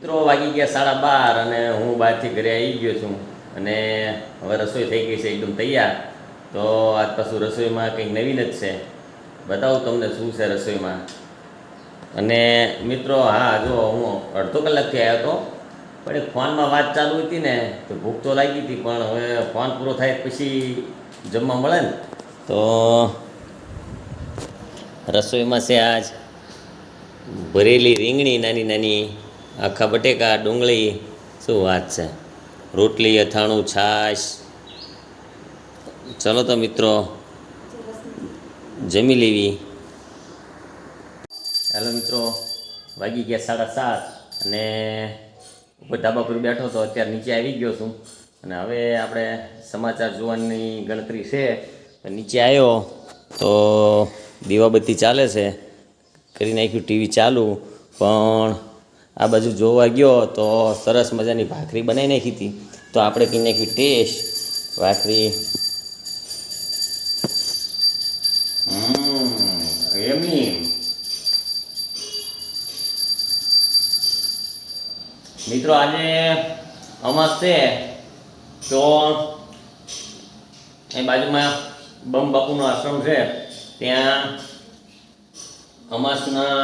મિત્રો વાગી ગયા 12:30 અને હું બહારથી ઘરે આવી ગયો છું અને હવે રસોઈ થઈ ગઈ છે એકદમ તૈયાર. તો આજ પાછું રસોઈમાં કંઈક નવીન જ છે, બતાવું તમને શું છે રસોઈમાં. અને મિત્રો હા જો હું અડધો કલાકથી આવ્યો હતો, પણ એક ફોનમાં વાત ચાલુ હતી ને તો ભૂખ તો લાગી હતી, પણ હવે ફોન પૂરો થાય પછી જમવા મળે ને. તો રસોઈમાં છે આજ ભરેલી રીંગણી નાની નાની, આખા બટેકા, ડુંગળી, શું વાત છે, રોટલી, અથાણું, છાશ. ચલો તો મિત્રો જમી લેવી. ચાલો મિત્રો વાગી ગયા 7:30 અને ઉપર ધાબા પર બેઠો તો અત્યારે નીચે આવી ગયો છું અને હવે આપણે સમાચાર જોવાની ગણતરી છે. નીચે આવ્યો તો દીવાબત્તી ચાલે છે, કરી નાખ્યું ટીવી ચાલુ, પણ આ બાજુ જોવા ગયો તો સરસ મજાની ભાખરી બનાવી નાખી હતી. તો આપણે કરી નાખ્યું ટેસ્ટ ભાખરી. એમની મિત્રો આજે અમાસ છે તો એ બાજુમાં બમ બાપુનો આશ્રમ છે, ત્યાં અમાસના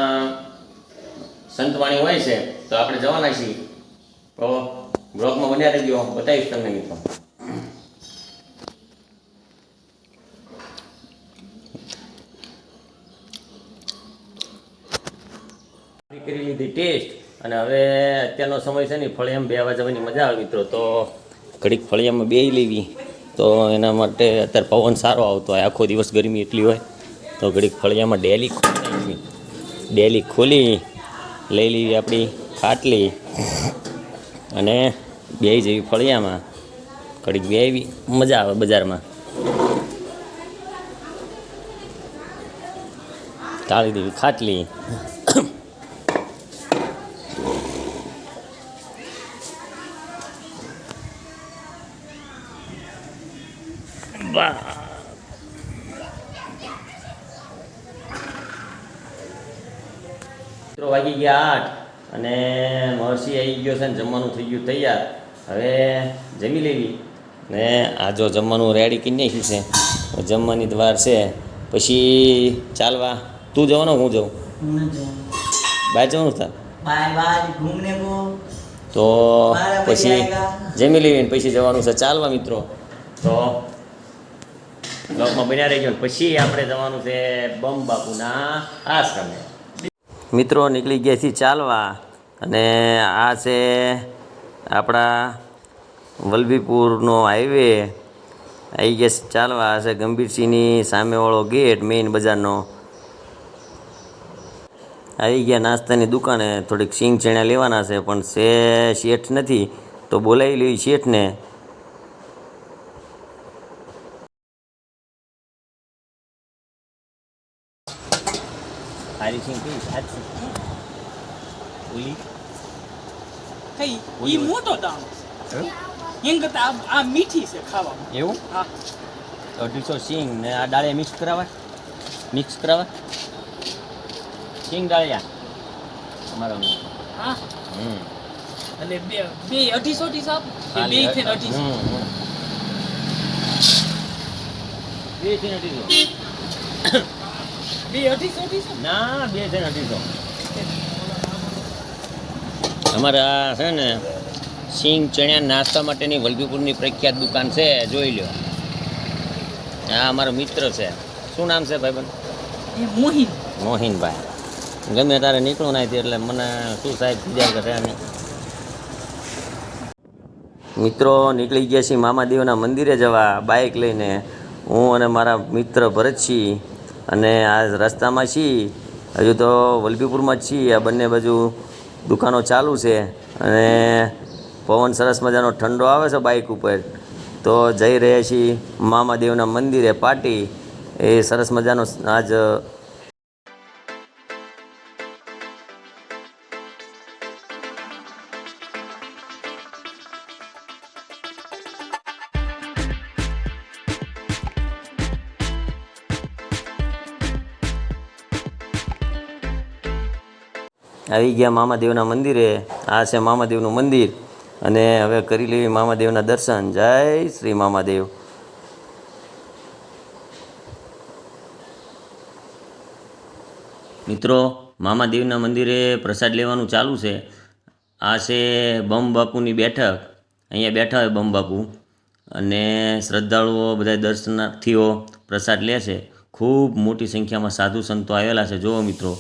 સંતવાણી હોય છે તો આપણે જવાના છીએ. તો બ્લોગમાં બન્યા રહેજો, બતાવીશ તમને મિત્રો. કરી લીધી ટેસ્ટ અને હવે અત્યારનો સમય છે ને ફળિયામાં બેસવા જવાની મજા આવે મિત્રો. તો ઘડીક ફળિયામાં બેસી લેવી, તો એના માટે અત્યારે પવન સારો આવતો હોય, આખો દિવસ ગરમી એટલી હોય તો ઘડીક ફળિયામાં ડેલી ખોલી લઈ લેવી આપણી ખાટલી અને બેસી જવી ફળિયામાં. ઘડીક બેસવી મજા આવે. બજારમાં ટાળી દેવી ખાટલી. મિત્રો વાગી ગયા 8 અને મહર્ષિ આવી ગયો છે ને જમવાનું થઈ ગયું તૈયાર. હવે જમી લેવી ને આ જો જમવાનું રેડી કરી નાખ્યું છે, જમવાની વાર છે. પછી ચાલવા તું જવાનો હું જાઉં? બહાર જવાનું થાય તો પછી જમી લેવી ને પછી જવાનું છે ચાલવા મિત્રો. તો બ્લોકમાં બન્યા રહી ગયો પછી આપણે જવાનું છે બમ બાપુના આશ્રમે. મિત્રો નીકળી ગયા છીએ ચાલવા અને આ છે આપણા વલભીપુરનો હાઈવે. આવી ગયા ચાલવા. આ છે ગંભીરસિંહની સામેવાળો ગેટ મેઇન બજારનો. આવી ગયા નાસ્તાની દુકાને, થોડીક સિંગ ચણા લેવાના છે પણ શેઠ નથી તો બોલાવી લેવી શેઠને. હારી સિંગ કઈ સાચી ઓલી કઈ ઈ મોટો દાણો છે. હિંગ તો આ મીઠી છે ખાવામાં. એવું? હા. 250 સિંગ ને આ ડાળિયા મિક્સ કરાવાય સિંગ ડાળિયા અમારા. હા. એટલે બે 250 આપ કે બે થી 250? બે થી 250. બે 250 ના 2 થી 250. અમારા છે ને સિંગ ચણ્યા નાસ્તા માટેની વલભીપુરની પ્રખ્યાત દુકાન છે, જોઈ લો. હા અમારો મિત્ર છે. શું નામ છે ભાઈબંધ? મોહિનભાઈ. ગમે તારે નીકળું ના એટલે મને શું સાહેબ બીજા કરે નહીં. મિત્રો નીકળી ગયા છીએ મામાદેવના મંદિરે જવા બાઇક લઈને. હું અને મારા મિત્ર ભરતસિંહ અને આ રસ્તામાં છીએ, હજુ તો વલભીપુરમાં જ છીએ. આ બંને બાજુ દુકાનો ચાલુ છે અને પવન સરસ મજાનો ઠંડો આવે છે બાઇક ઉપર. તો જઈ રહ્યા છીએ મામાદેવના મંદિરે પાર્ટી. એ સરસ મજાનો આજ આવી ગયા મામાદેવના મંદિરે આ છે મામાદેવનું મંદિર અને હવે કરી લેવી મામાદેવના દર્શન. જય શ્રી મામાદેવ. મિત્રો, મામાદેવના મંદિરે પ્રસાદ લેવાનું ચાલુ છે. આ છે બમ બાપુની બેઠક. અહીંયા બેઠા હોય બમ બાપુ અને શ્રદ્ધાળુઓ બધા દર્શનાર્થીઓ પ્રસાદ લે છે. ખૂબ મોટી સંખ્યામાં સાધુ સંતો આવેલા છે. જુઓ મિત્રો,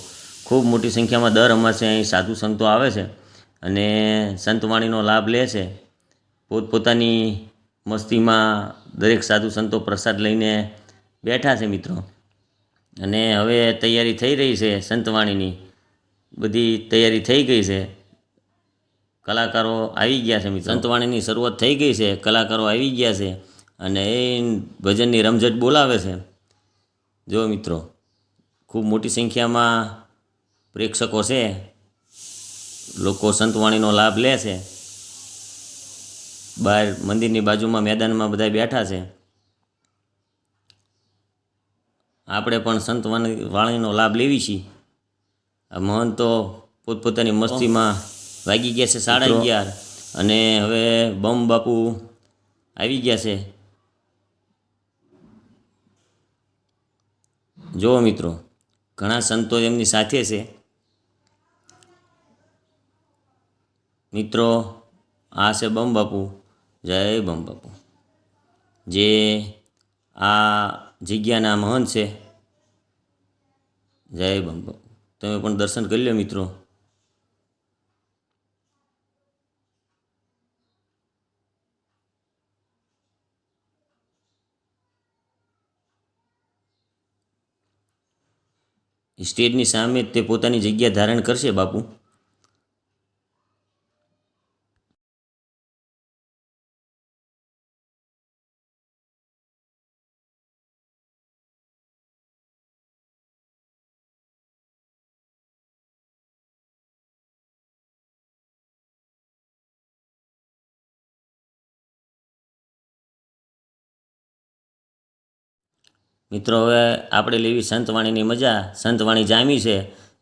ખૂબ મોટી સંખ્યામાં દર અમાસે અહીં સાધુ સંતો આવે છે અને સંતવાણીનો લાભ લે છે. પોતપોતાની મસ્તીમાં દરેક સાધુ સંતો પ્રસાદ લઈને બેઠા છે મિત્રો. અને હવે તૈયારી થઈ રહી છે સંતવાણીની, બધી તૈયારી થઈ ગઈ છે. કલાકારો આવી ગયા છે મિત્રો. સંતવાણીની શરૂઆત થઈ ગઈ છે, કલાકારો આવી ગયા છે અને એ ભજનની રમઝટ બોલાવે છે. જો મિત્રો, ખૂબ મોટી સંખ્યામાં પ્રેક્ષકો છે, લોકો સંતવાણીનો લાભ લે છે. બહાર મંદિરની બાજુમાં મેદાનમાં બધા બેઠા છે. આપણે પણ સંતવાણીનો લાભ લેવી છીએ. આ મહંતો પોતપોતાની મસ્તીમાં વાગી ગયા છે 11:30 અને હવે બમ બાપુ આવી ગયા છે. જુઓ મિત્રો, ઘણા સંતો એમની સાથે છે. મિત્રો, આ છે બમ બાપુ. જય બમ બાપુ, જે આ જગ્યાના મહંત છે. જય બમ બાપુ. તમે પણ દર્શન કરી લો મિત્રો. સ્ટેજની સામે તે પોતાની જગ્યા ધારણ કરશે બાપુ. મિત્રો, હવે આપણે લેવી સંતવાણીની મજા. સંતવાણી જામી છે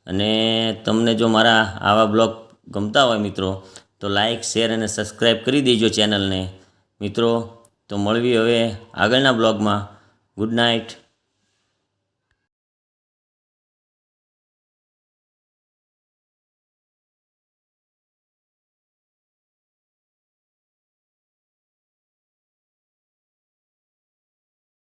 અને તમને જો મારા આવા બ્લોગ ગમતા હોય મિત્રો તો લાઈક, શેર અને સબસ્ક્રાઈબ કરી દેજો ચેનલને. મિત્રો, તો મળવી હવે આગળના બ્લોગમાં. Good night.